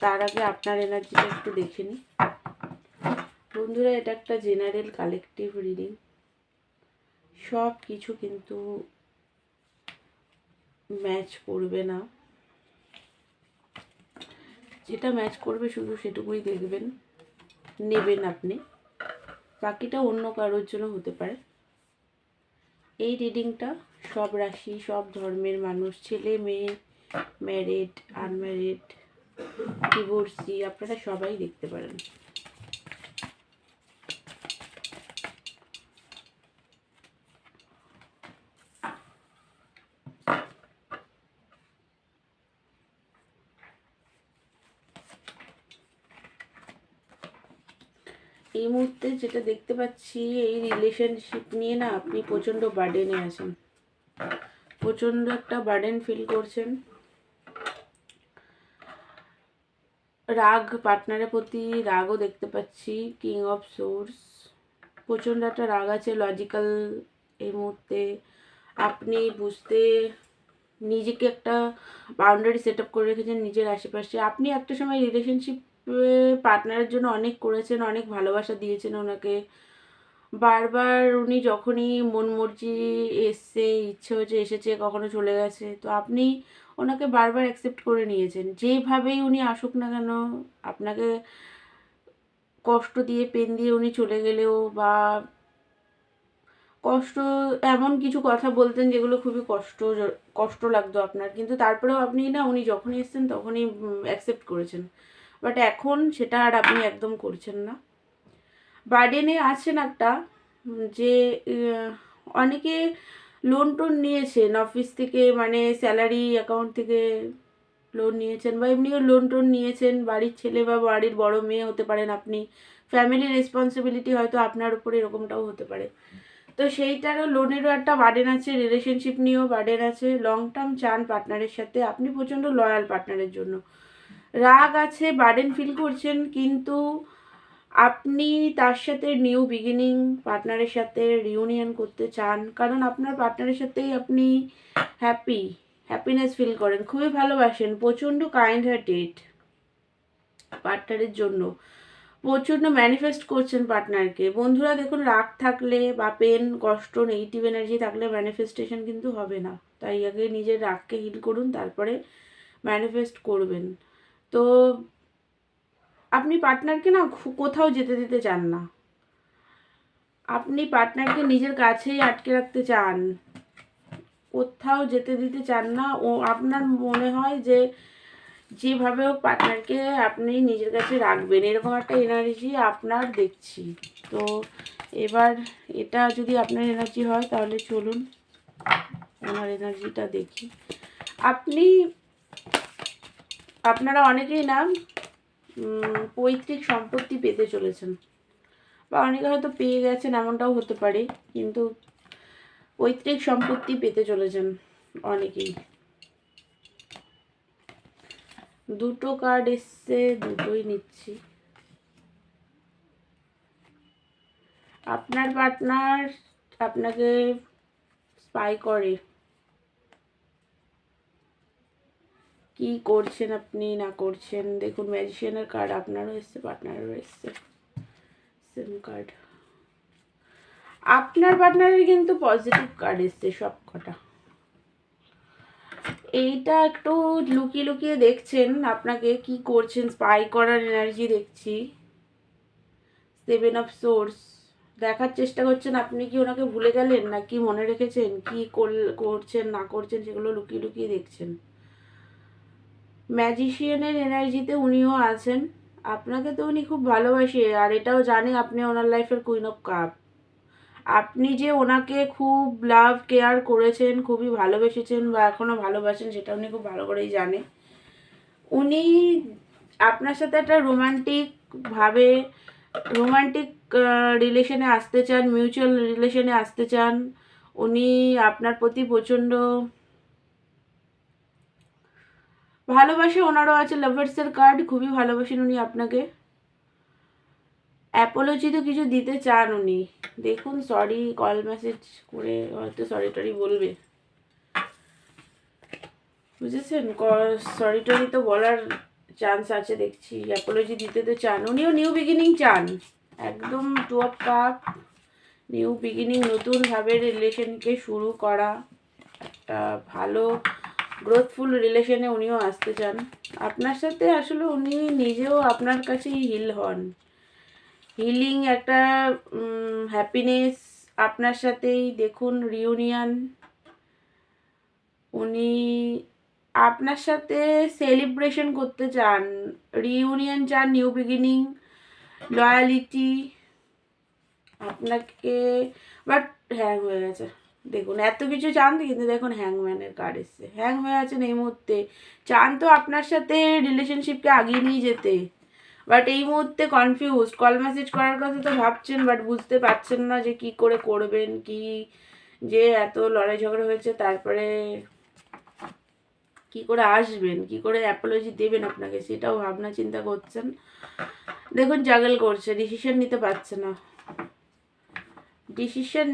তার আগে আপনার এনার্জিটা একটু দেখে নিই বন্ধুরা। এটা একটা জেনারেল কালেকটিভ রিডিং, সব কিছু কিন্তু ম্যাচ করবে না, যেটা ম্যাচ করবে শুধু সেটুকুই দেখবেন, নেবেন আপনি, বাকিটা অন্য কারোর জন্য হতে পারে। এই রিডিংটা সব রাশি, সব ধর্মের মানুষ, ছেলে মেয়ে, ম্যারিড, আনম্যারিড, ডিভোর্সি, আপনারা সবাই দেখতে পারেন। এই মুহূর্তে যেটা দেখতে পাচ্ছি, এই রিলেশনশিপ নিয়ে না আপনি প্রচণ্ড বার্ডেনে আছেন, প্রচণ্ড একটা বার্ডেন ফিল করছেন। রাগ, পার্টনারের প্রতি রাগও দেখতে পাচ্ছি, কিং অফ সোর্স, প্রচণ্ড একটা রাগ আছে, লজিক্যাল। এই মুহূর্তে আপনি বুঝতে, নিজেকে একটা বাউন্ডারি সেট আপ করে রেখেছেন নিজের আশেপাশে। আপনি একটা সময় রিলেশনশিপ পার্টনারের জন্য অনেক করেছেন, অনেক ভালোবাসা দিয়েছেন ওনাকে, বারবার উনি যখনই মন মর্জি এসছে, ইচ্ছে হচ্ছে এসেছে, কখনো চলে গেছে, তো আপনি ওনাকে বারবার অ্যাকসেপ্ট করে নিয়েছেন। যেভাবেই উনি আসুক না কেন, আপনাকে কষ্ট দিয়ে, পেন দিয়ে উনি চলে গেলেও, বা কষ্ট, এমন কিছু কথা বলতেন যেগুলো খুবই কষ্ট লাগতো আপনার, কিন্তু তারপরেও আপনি না, উনি যখনই এসছেন তখনই অ্যাকসেপ্ট করেছেন। বাট এখন সেটা আর আপনি একদম করছেন না, বার্ডেনে আছেন একটা, যে অনেকে লোন টোন নিয়েছেন অফিস থেকে, মানে স্যালারি অ্যাকাউন্ট থেকে লোন নিয়েছেন, বা এমনিও লোন টোন নিয়েছেন, বাড়ির ছেলে বা বাড়ির বড় মেয়ে হতে পারেন আপনি, ফ্যামিলি রেসপন্সিবিলিটি হয়তো আপনার উপরে, এরকমটাও হতে পারে। তো সেইটারও লোনেরও একটা বার্ডেন আছে, রিলেশনশিপ নিয়েও বার্ডেন আছে। লং টার্ম চান পার্টনারের সাথে, আপনি প্রচণ্ড লয়াল পার্টনারের জন্য। রাগ আছে, বার্ডেন ফিল করছেন, কিন্তু আপনি তার সাথে নিউ বিগিনিং, পার্টনারের সাথে রিউনিয়ন করতে চান, কারণ আপনার পার্টনারের সাথেই আপনি হ্যাপিনেস ফিল করেন, খুবই ভালোবাসেন, প্রচণ্ড কাইন্ড হার্টেড পার্টনারের জন্য, প্রচণ্ড ম্যানিফেস্ট করছেন পার্টনারকে। বন্ধুরা দেখুন, রাগ থাকলে বা পেন, কষ্ট, নেগেটিভ এনার্জি থাকলে ম্যানিফেস্টেশন কিন্তু হবে না, তাই আগে নিজের রাগকে হিল করুন, তারপরে ম্যানিফেস্ট করবেন। তো আপনি পার্টনারকে না কোথাও যেতে দিতে চান না, আপনি পার্টনারকে নিজের কাছেই আটকে রাখতে চান, কোথাও যেতে দিতে চান না। ও আপনার মনে হয় যে যেভাবে হোক পার্টনারকে আপনি নিজের কাছে রাখবেন, এরকম একটা এনার্জি আপনার দেখছি। তো এবার এটা যদি আপনার এনার্জি হয় তাহলে চলুন ওনার এনার্জিটা দেখি। আপনারা অনেকেই না পৈতৃক সম্পত্তি পেতে চলেছেন, বা অনেকে হয়তো পেয়ে গেছেন, এমনটাও হতে পারে, কিন্তু পৈতৃক সম্পত্তি পেতে চলেছেন অনেকেই। দুটো কার্ড এসছে, দুটোই নিচ্ছি। আপনার পার্টনার আপনাকে স্পাই করে, কি করছেন আপনি না করছেন। দেখুন, ম্যাজিশিয়ানের কার্ড আপনারও এসছে, পার্টনারেরও এসছে, সেম কার্ড। আপনার পার্টনারের কিন্তু পজিটিভ কার্ড এসছে সব কটা। এইটা একটু লুকিয়ে লুকিয়ে দেখছেন, আপনাকে কি করছেন, স্পাই করার এনার্জি দেখছি। 7 অফ সোর্স, দেখার চেষ্টা করছেন আপনি কি ওনাকে ভুলে গেলেন, নাকি মনে রেখেছেন, কি করছেন না করছেন সেগুলো লুকিয়ে লুকিয়ে দেখছেন। ম্যাজিশিয়ানের এনার্জিতে উনিও আছেন, আপনাকে তো উনি খুব ভালোবাসে, আর এটাও জানে আপনি ওনার লাইফের কুইন অফ কাপ। আপনি যে ওনাকে খুব লাভ কেয়ার করেছেন, খুবই ভালোবেসেছেন, বা এখনও ভালোবাসেন, সেটা উনি খুব ভালো করেই জানে। উনি আপনার সাথে একটা রোমান্টিক রিলেশনে আসতে চান, মিউচুয়াল রিলেশনে আসতে চান। উনি আপনার প্রতি প্রচণ্ড ভালোবাসে, ওনারও আছে লাভার্সের কার্ড, খুবই ভালোবাসেন উনি আপনাকে। অ্যাপোলজি তো কিছু দিতে চান উনি, দেখুন, সরি কল মেসেজ করে হয়তো সরি টরি বলবে, বুঝেছেন। সরি টরি তো বলার চান্স আছে দেখছি, অ্যাপোলজি দিতে তো চান, উনিও নিউ বিগিনিং চান একদম। 2 অফ কাপ, নিউ বিগিনিং, নতুনভাবে রিলেশনকে শুরু করা, একটা ভালো গ্রোথফুল রিলেশনে উনিও আসতে চান আপনার সাথে। আসলে উনি নিজেও আপনার কাছেই হিল হন, হিলিং একটা হ্যাপিনেস আপনার সাথেই দেখুন, রিউনিয়ন। উনি আপনার সাথে সেলিব্রেশন করতে চান, রিউনিয়ন চান, নিউ বিগিনিং, লয়ালিটি আপনাকে। বাট হ্যাং হয়ে গেছে, দেখুন এত কিছু চান কিন্তু দেখুন হ্যাংম্যানের কার্ড এসছে, হ্যাং হয়ে আছেন এই মুহূর্তে। চান তো আপনার সাথে রিলেশনশিপকে আগিয়ে নিয়ে যেতে, বাট এই মুহূর্তে কনফিউজ। কল মেসেজ করার কথা তো ভাবছেন, বাট বুঝতে পারছেন না যে কি করে করবেন, কি যে এত লড়াই ঝগড়া হয়েছে তারপরে কি করে আসবেন, কি করে অ্যাপোলজি দেবেন আপনাকে, সেটাও ভাবনা চিন্তা করছেন। দেখুন জাগল করছে, ডিসিশন নিতে পারছে না, ডিসিশন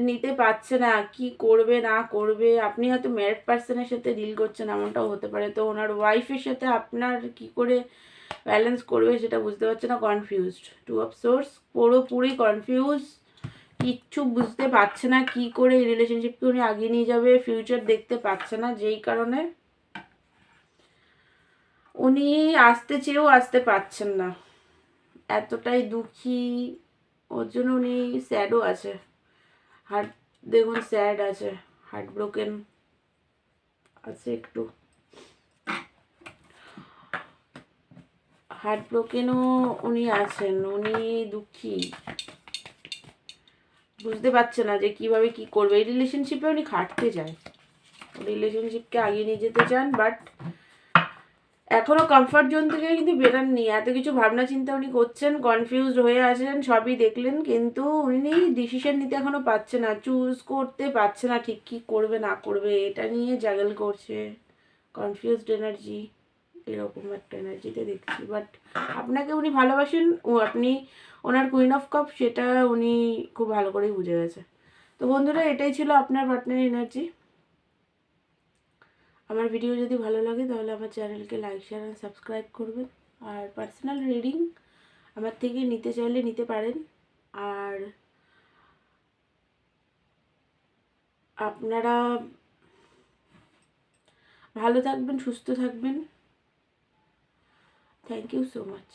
নিতে পারছে না, কি করবে না করবে। আপনি হয়তো ম্যারিড পার্সনের সাথে ডিল করছেন, এমনটাও হতে পারে, তো ওনার ওয়াইফের সাথে আপনার কি করে ব্যালেন্স করবে সেটা বুঝতে পারছে না, কনফিউজড। 2 অফ সোর্স, পুরোপুরি কনফিউজ, কিচ্ছু বুঝতে পারছে না কি করে এই রিলেশনশিপকে উনি আগিয়ে নিয়ে যাবে, ফিউচার দেখতে পাচ্ছে না, যেই কারণে উনি আসতে চেয়েও আসতে পারছেন না, এতটাই দুঃখী। ওর জন্য উনি স্যাডও আছে, হার্ট, দেখুন স্যাড আছে, হার্ট ব্রোকেন আছে একটু, হার্ট ব্রোকেনও উনি আছেন, উনি দুঃখী, বুঝতে পারছে না যে কিভাবে কি করবে। এই রিলেশনশিপে উনি খাটতে চায়, রিলেশনশিপকে আগিয়ে নিয়ে যেতে চান, বাট এখনো কমফর্ট জোন থেকে কিন্তু বেরোননি, এত কিছু ভাবনা চিন্তা উনি করছেন, কনফিউজড হয়ে আছেন, সবই দেখলেন, কিন্তু উনি ডিসিশন নিতে এখনো পাচ্ছে না, চুজ করতে পারছে না ঠিক কি করবে না করবে, এটা নিয়ে জাগল করছে, কনফিউজড এনার্জি, এরকম একটা এনার্জিতে দেখছি। বাট আপনাকে উনি ভালোবাসেন, ও আপনি ওনার কুইন অফ কাপ, সেটা উনি খুব ভালো করেই বুঝে গেছে। তো বন্ধুরা, এটাই ছিল আপনার পার্টনার এনার্জি। আমার ভিডিও যদি ভালো লাগে তাহলে আমার চ্যানেলকে লাইক, শেয়ার আর সাবস্ক্রাইব করবেন। আর পার্সোনাল রিডিং আমার থেকে নিতে চাইলে নিতে পারেন। আর আপনারা ভালো থাকবেন, সুস্থ থাকবেন। Thank you so much.